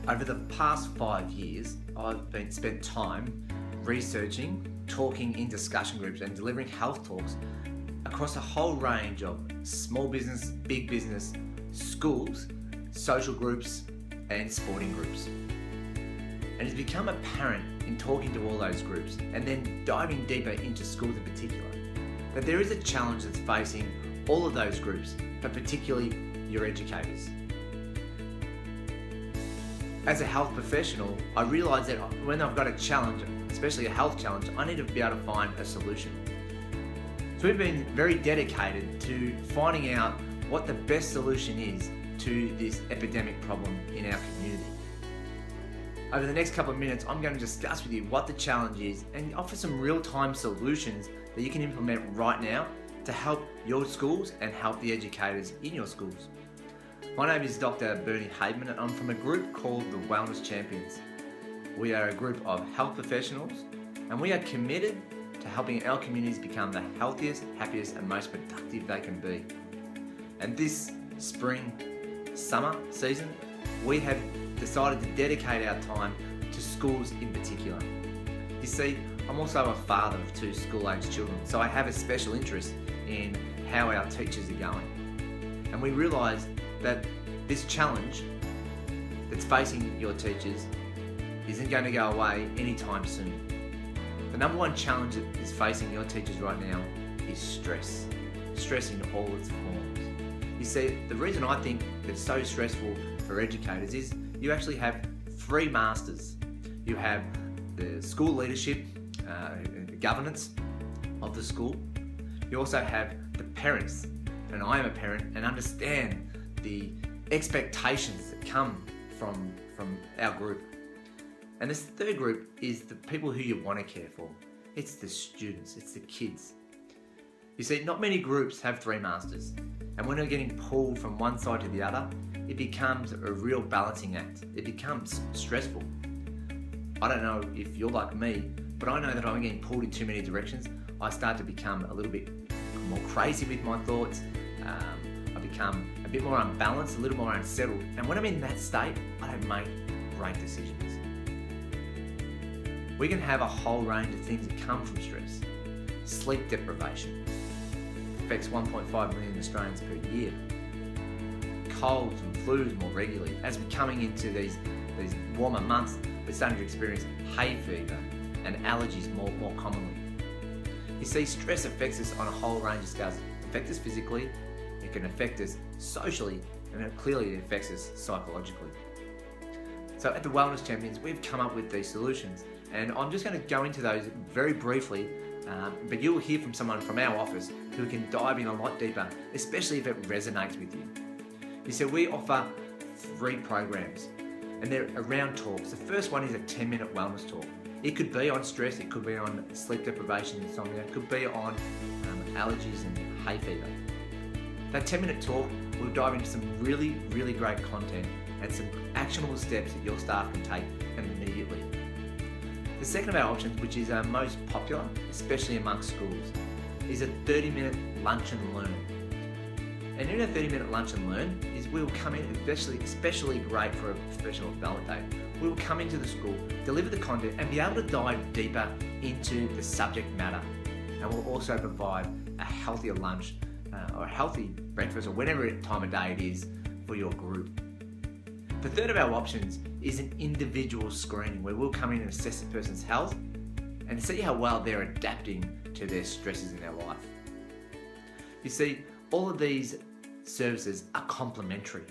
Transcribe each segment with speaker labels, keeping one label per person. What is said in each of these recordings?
Speaker 1: Over the past 5 years, I've spent time researching, talking in discussion groups and delivering health talks across a whole range of small business, big business, schools, social groups and sporting groups. And it's become apparent in talking to all those groups and then diving deeper into schools in particular, that there is a challenge that's facing all of those groups, but particularly your educators. As a health professional, I realise that when I've got a challenge, especially a health challenge, I need to be able to find a solution. So we've been very dedicated to finding out what the best solution is to this epidemic problem in our community. Over the next couple of minutes, I'm going to discuss with you what the challenge is and offer some real-time solutions that you can implement right now to help your schools and help the educators in your schools. My name is Dr. Bernie Haidman and I'm from a group called the Wellness Champions. We are a group of health professionals and we are committed to helping our communities become the healthiest, happiest and most productive they can be. And this spring, summer season, we have decided to dedicate our time to schools in particular. You see, I'm also a father of 2 school-aged children, so I have a special interest in how our teachers are going. And we realise that this challenge that's facing your teachers isn't going to go away anytime soon. The number one challenge that is facing your teachers right now is stress. Stress in all its forms. You see, the reason I think it's so stressful for educators is you actually have 3 masters. You have the school leadership, the governance of the school. You also have the parents, and I am a parent and understand the expectations that come from our group. And this 3rd group is the people who you want to care for. It's the students, it's the kids. You see, not many groups have 3 masters, and when they're getting pulled from one side to the other, it becomes a real balancing act. It becomes stressful. I don't know if you're like me, but I know that I'm getting pulled in too many directions. I start to become a little bit more crazy with my thoughts. I become a bit more unbalanced, a little more unsettled. And when I'm in that state, I don't make great decisions. We can have a whole range of things that come from stress. Sleep deprivation affects 1.5 million Australians per year. Colds and flus more regularly. As we're coming into these warmer months, we're starting to experience hay fever and allergies more commonly. You see, stress affects us on a whole range of scales. It affects us physically, it can affect us socially, and it clearly affects us psychologically. So at the Wellness Champions, we've come up with these solutions, and I'm just going to go into those very briefly, but you'll hear from someone from our office who can dive in a lot deeper, especially if it resonates with you. You see, we offer 3 programs, and they're around talks. The first one is a 10-minute wellness talk. It could be on stress, it could be on sleep deprivation, insomnia, it could be on allergies and hay fever. That 10-minute talk will dive into some really great content and some actionable steps that your staff can take immediately. The second of our options, which is our most popular, especially amongst schools, is a 30-minute lunch and learn. And in a 30-minute lunch and learn is we'll come in, especially great for a professional development day, we will come into the school, deliver the content and be able to dive deeper into the subject matter. And we'll also provide a healthier lunch or a healthy breakfast or whatever time of day it is for your group. The third of our options is an individual screening where we'll come in and assess the person's health and see how well they're adapting to their stresses in their life. You see, all of these services are complementary.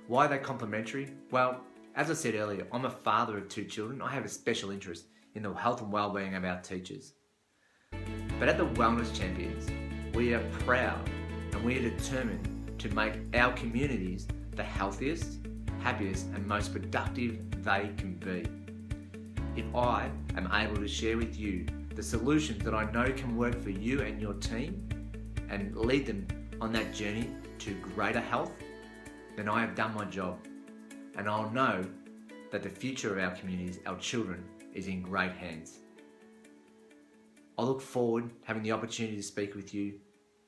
Speaker 1: Why are they complementary? Well, as I said earlier, I'm a father of 2 children. I have a special interest in the health and well-being of our teachers. But at the Wellness Champions, we are proud and we are determined to make our communities the healthiest, happiest and most productive they can be. If I am able to share with you the solutions that I know can work for you and your team and lead them on that journey to greater health, then I have done my job. And I'll know that the future of our communities, our children, is in great hands. I look forward to having the opportunity to speak with you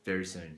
Speaker 1: very soon.